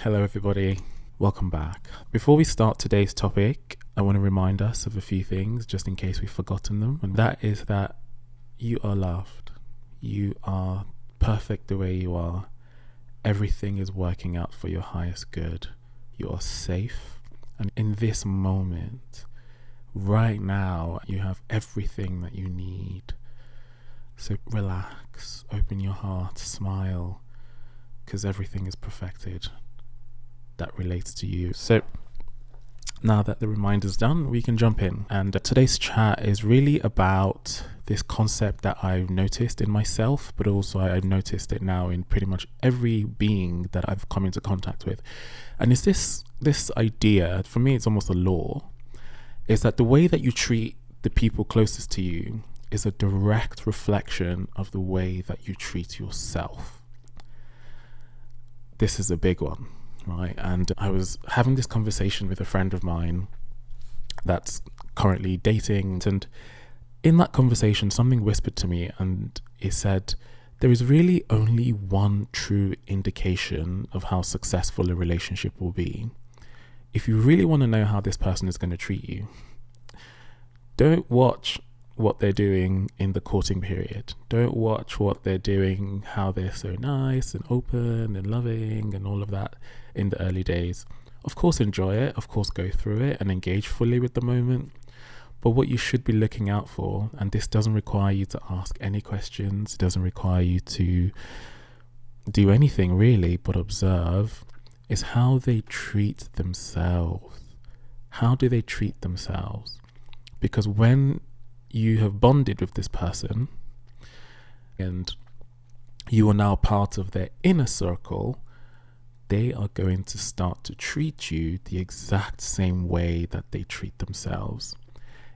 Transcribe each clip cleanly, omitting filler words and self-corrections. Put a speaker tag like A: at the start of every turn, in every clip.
A: Hello everybody, welcome back. Before we start today's topic, I want to remind us of a few things just in case we've forgotten them, and that is that you are loved. You are perfect the way you are. Everything is working out for your highest good. You are safe, and in this moment, right now, you have everything that you need. So relax, open your heart, smile, because everything is perfected that relates to you. So now that the reminder's done, we can jump in. And today's chat is really about this concept that I've noticed in myself, but also I've noticed it now in pretty much every being that I've come into contact with. And it's this idea, for me it's almost a law, is that the way that you treat the people closest to you is a direct reflection of the way that you treat yourself. This is a big one. Right, and I was having this conversation with a friend of mine that's currently dating, and in that conversation something whispered to me, and it said there is really only one true indication of how successful a relationship will be. If you really want to know how this person is going to treat you, don't watch what they're doing in the courting period. Don't watch what they're doing, how they're so nice and open and loving and all of that in the early days. Of course, enjoy it. Of course, go through it and engage fully with the moment. But what you should be looking out for, and this doesn't require you to ask any questions, it doesn't require you to do anything really, but observe, is how they treat themselves. How do they treat themselves? Because when you have bonded with this person and you are now part of their inner circle, they are going to start to treat you the exact same way that they treat themselves.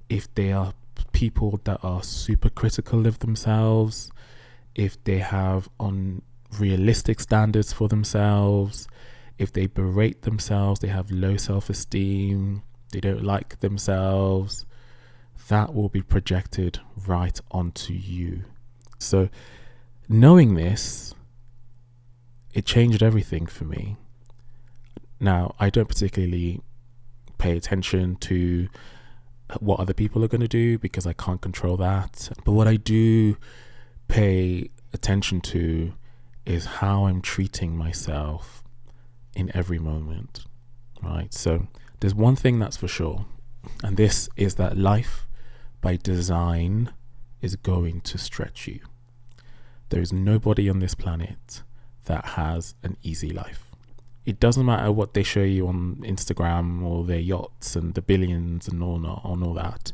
A: If they are people that are super critical of themselves, if they have unrealistic standards for themselves, if they berate themselves, they have low self-esteem, they don't like themselves, that will be projected right onto you. So knowing this, it changed everything for me. Now, I don't particularly pay attention to what other people are going to do because I can't control that. But what I do pay attention to is how I'm treating myself in every moment, right? So there's one thing that's for sure, and this is that life by design is going to stretch you. There is nobody on this planet that has an easy life. It doesn't matter what they show you on Instagram or their yachts and the billions and all that.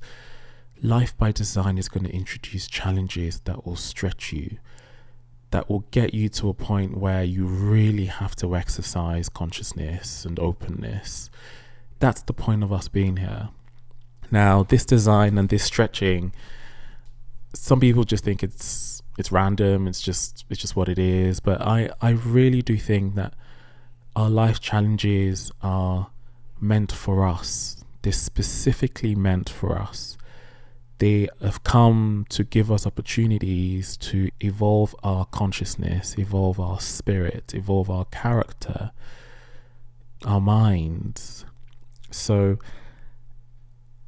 A: Life by design is going to introduce challenges that will stretch you, that will get you to a point where you really have to exercise consciousness and openness. That's the point of us being here. Now, this design and this stretching, some people just think it's random, it's just what it is. But I really do think that our life challenges are meant for us. They're specifically meant for us. They have come to give us opportunities to evolve our consciousness, evolve our spirit, evolve our character, our minds. So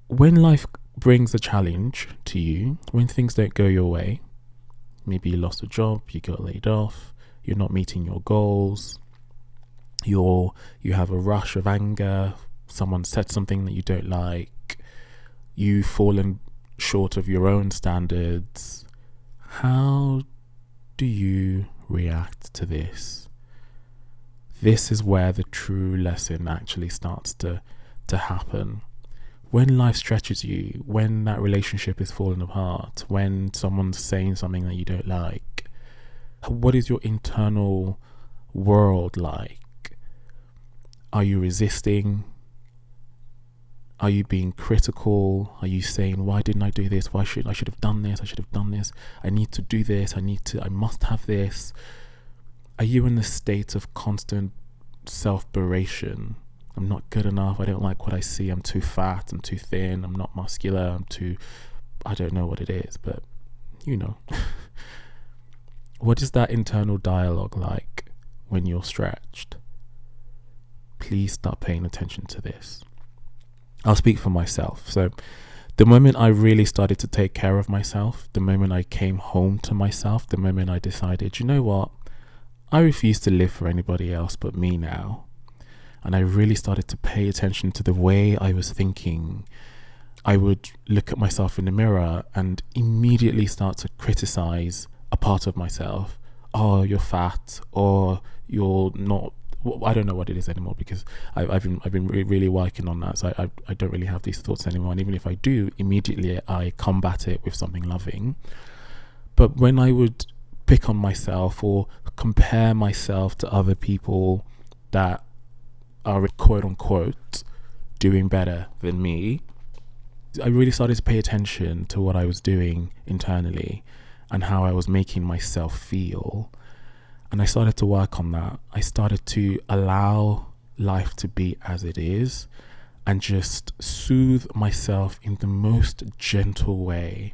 A: when life brings a challenge to you, when things don't go your way, maybe you lost a job, you got laid off, you're not meeting your goals, you have a rush of anger, someone said something that you don't like, you've fallen short of your own standards, how do you react to this? This is where the true lesson actually starts to happen. When life stretches you, when that relationship is falling apart, when someone's saying something that you don't like, what is your internal world like? Are you resisting? Are you being critical? Are you saying, why didn't I do this? I should have done this. I should have done this. I need to do this. I must have this. Are you in a state of constant self-beration? I'm not good enough. I don't like what I see. I'm too fat. I'm too thin. I'm not muscular. I don't know what it is, but you know. What is that internal dialogue like when you're stretched? please start paying attention to this. I'll speak for myself. So the moment I really started to take care of myself, the moment I came home to myself, the moment I decided, you know what, I refuse to live for anybody else but me now. And I really started to pay attention to the way I was thinking. I would look at myself in the mirror and immediately start to criticize a part of myself. Oh, you're fat, or you're not. I don't know what it is anymore, because I've been really working on that. So I don't really have these thoughts anymore. And even if I do, immediately I combat it with something loving. But when I would pick on myself or compare myself to other people that are quote unquote doing better than me, I really started to pay attention to what I was doing internally and how I was making myself feel. And I started to work on that. I started to allow life to be as it is and just soothe myself in the most gentle way.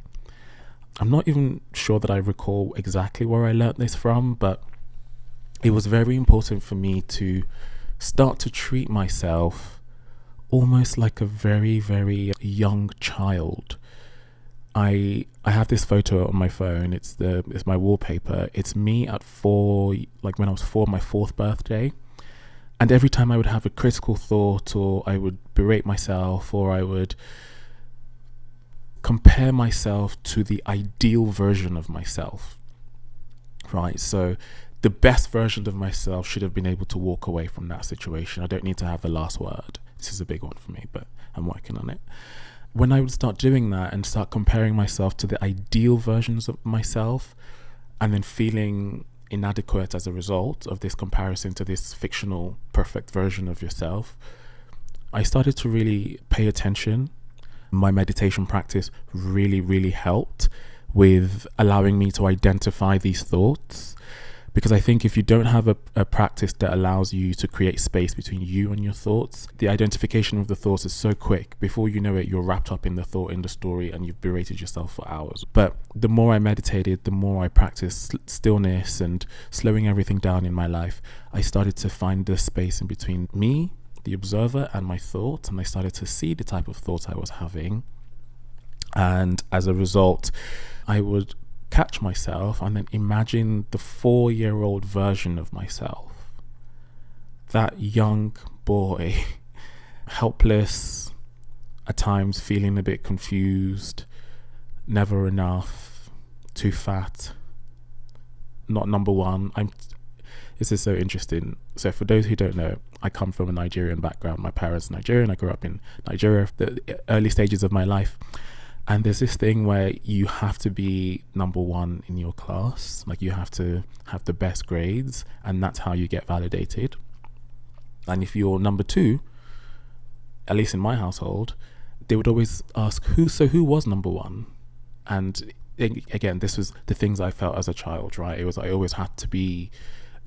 A: I'm not even sure that I recall exactly where I learnt this from, but it was very important for me to start to treat myself almost like a very, very young child. I have this photo on my phone. It's my wallpaper. It's me at 4, like when I was 4, my 4th birthday. And every time I would have a critical thought, or I would berate myself, or I would compare myself to the ideal version of myself, right? So the best version of myself should have been able to walk away from that situation. I don't need to have the last word. This is a big one for me, but I'm working on it. When I would start doing that and start comparing myself to the ideal versions of myself, and then feeling inadequate as a result of this comparison to this fictional perfect version of yourself, I started to really pay attention. My meditation practice really, really helped with allowing me to identify these thoughts. Because I think if you don't have a practice that allows you to create space between you and your thoughts, the identification of the thoughts is so quick. Before you know it, you're wrapped up in the thought, in the story, and you've berated yourself for hours. But the more I meditated, the more I practiced stillness and slowing everything down in my life, I started to find the space in between me, the observer, and my thoughts. And I started to see the type of thoughts I was having. And as a result, I would catch myself and then imagine the 4-year-old version of myself, that young boy, helpless, at times feeling a bit confused, never enough, too fat, not number one. This is so interesting. So for those who don't know, I come from a Nigerian background. My parents are Nigerian. I grew up in Nigeria, the early stages of my life. And there's this thing where you have to be number one in your class. Like, you have to have the best grades, and that's how you get validated. And if you're number 2, at least in my household, they would always ask, who was number 1? And again, this was the things I felt as a child, right? It was, I always had to be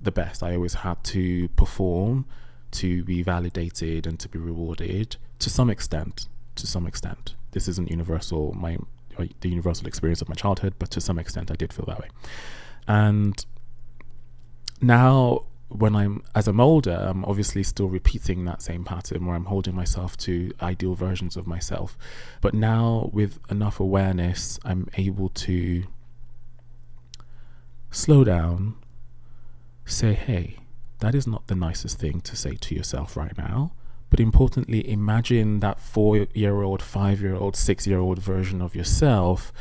A: the best. I always had to perform to be validated and to be rewarded to some extent. This isn't universal, the universal experience of my childhood, but to some extent I did feel that way. And now as I'm older, I'm obviously still repeating that same pattern where I'm holding myself to ideal versions of myself. But now with enough awareness, I'm able to slow down, say, hey, that is not the nicest thing to say to yourself right now. But importantly, imagine that 4-year-old, 5-year-old, 6-year-old version of yourself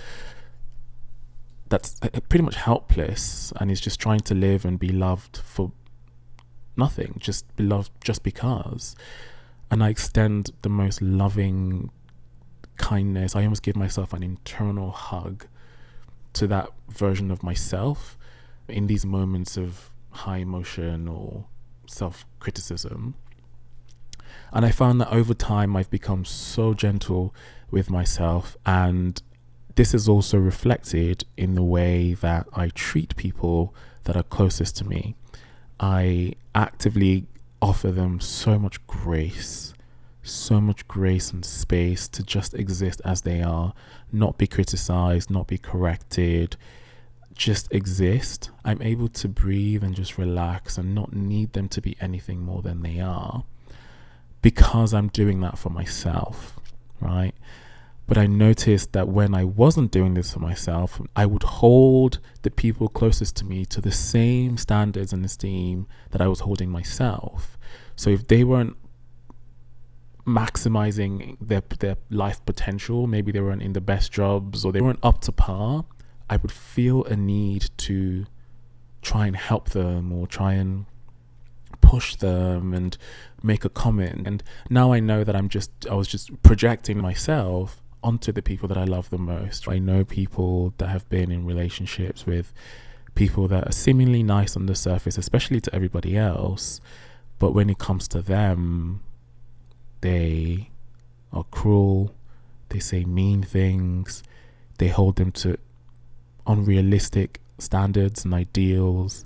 A: that's pretty much helpless and is just trying to live and be loved for nothing, just be loved just because. And I extend the most loving kindness. I almost give myself an internal hug to that version of myself in these moments of high emotion or self-criticism. And I found that over time, I've become so gentle with myself. And this is also reflected in the way that I treat people that are closest to me. I actively offer them so much grace and space to just exist as they are, not be criticized, not be corrected, just exist. I'm able to breathe and just relax and not need them to be anything more than they are. because I'm doing that for myself, right? But I noticed that when I wasn't doing this for myself, I would hold the people closest to me to the same standards and esteem that I was holding myself. So if they weren't maximizing their life potential, maybe they weren't in the best jobs or they weren't up to par, I would feel a need to try and help them or try and push them and make a comment. And now I know that I was just projecting myself onto the people that I love the most. I know people that have been in relationships with people that are seemingly nice on the surface, especially to everybody else, but when it comes to them, they are cruel, they say mean things, they hold them to unrealistic standards and ideals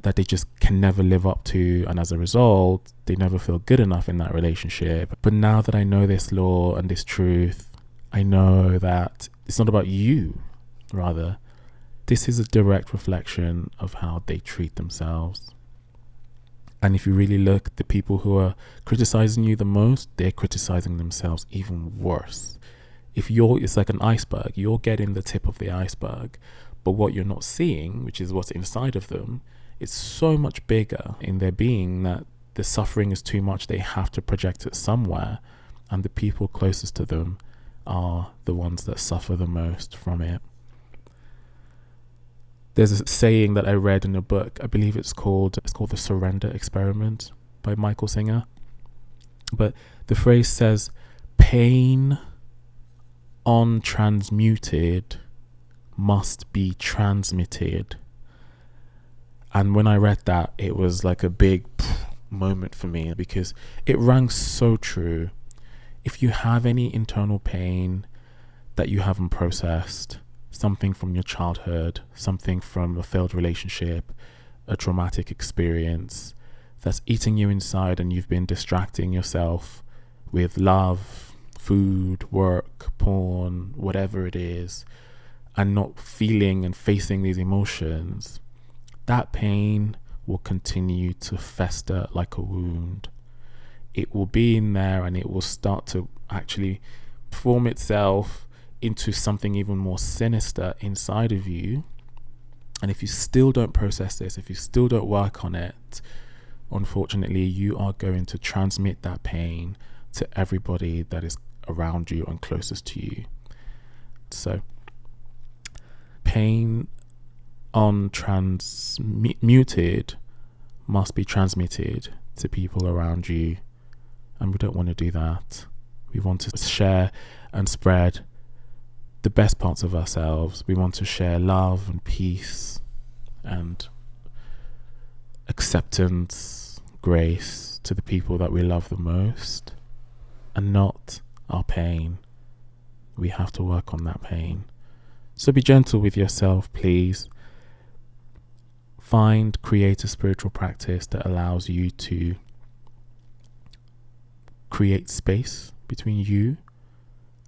A: that they just can never live up to, and as a result they never feel good enough in that relationship. But now that I know this law and this truth, I know that it's not about you. Rather, this is a direct reflection of how they treat themselves. And if you really look, the people who are criticizing you the most, they're criticizing themselves even worse. It's like an iceberg, you're getting the tip of the iceberg, but what you're not seeing, which is what's inside of them, it's so much bigger in their being that the suffering is too much. They have to project it somewhere, and the people closest to them are the ones that suffer the most from it. There's a saying that I read in a book, I believe it's called The Surrender Experiment by Michael Singer. But the phrase says, pain untransmuted must be transmitted. And when I read that, it was like a big moment for me, because it rang so true. If you have any internal pain that you haven't processed, something from your childhood, something from a failed relationship, a traumatic experience that's eating you inside, and you've been distracting yourself with love, food, work, porn, whatever it is, and not feeling and facing these emotions, that pain will continue to fester like a wound. It will be in there, and it will start to actually form itself into something even more sinister inside of you. And if you still don't process this, if you still don't work on it, unfortunately, you are going to transmit that pain to everybody that is around you and closest to you. So, pain untransmuted must be transmitted to people around you, and we don't want to do that. We want to share and spread the best parts of ourselves. We want to share love and peace and acceptance, grace to the people that we love the most, and not our pain. We have to work on that pain. So be gentle with yourself, please. Create a spiritual practice that allows you to create space between you,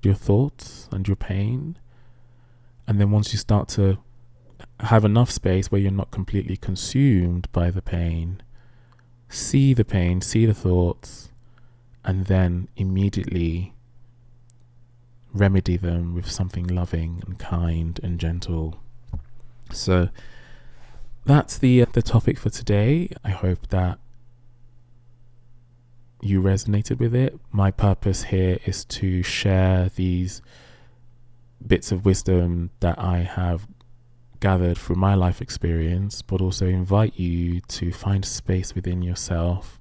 A: your thoughts, and your pain. And then once you start to have enough space where you're not completely consumed by the pain, see the thoughts, and then immediately remedy them with something loving and kind and gentle. So that's the topic for today. I hope that you resonated with it. My purpose here is to share these bits of wisdom that I have gathered through my life experience, but also invite you to find space within yourself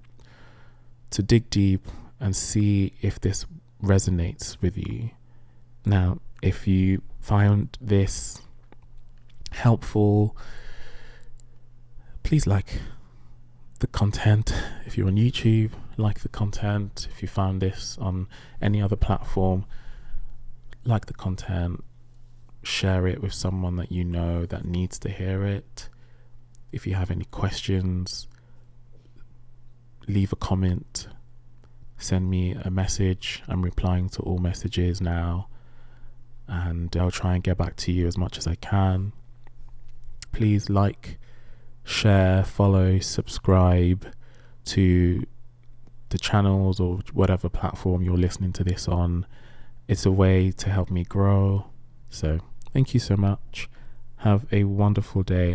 A: to dig deep and see if this resonates with you. Now, if you found this helpful, please like the content. If you're on YouTube, like the content. If you found this on any other platform, like the content, share it with someone that you know that needs to hear it. If you have any questions, leave a comment, send me a message. I'm replying to all messages now, and I'll try and get back to you as much as I can. Please like, share, follow, subscribe to the channels or whatever platform you're listening to this on. It's a way to help me grow. So thank you so much. Have a wonderful day.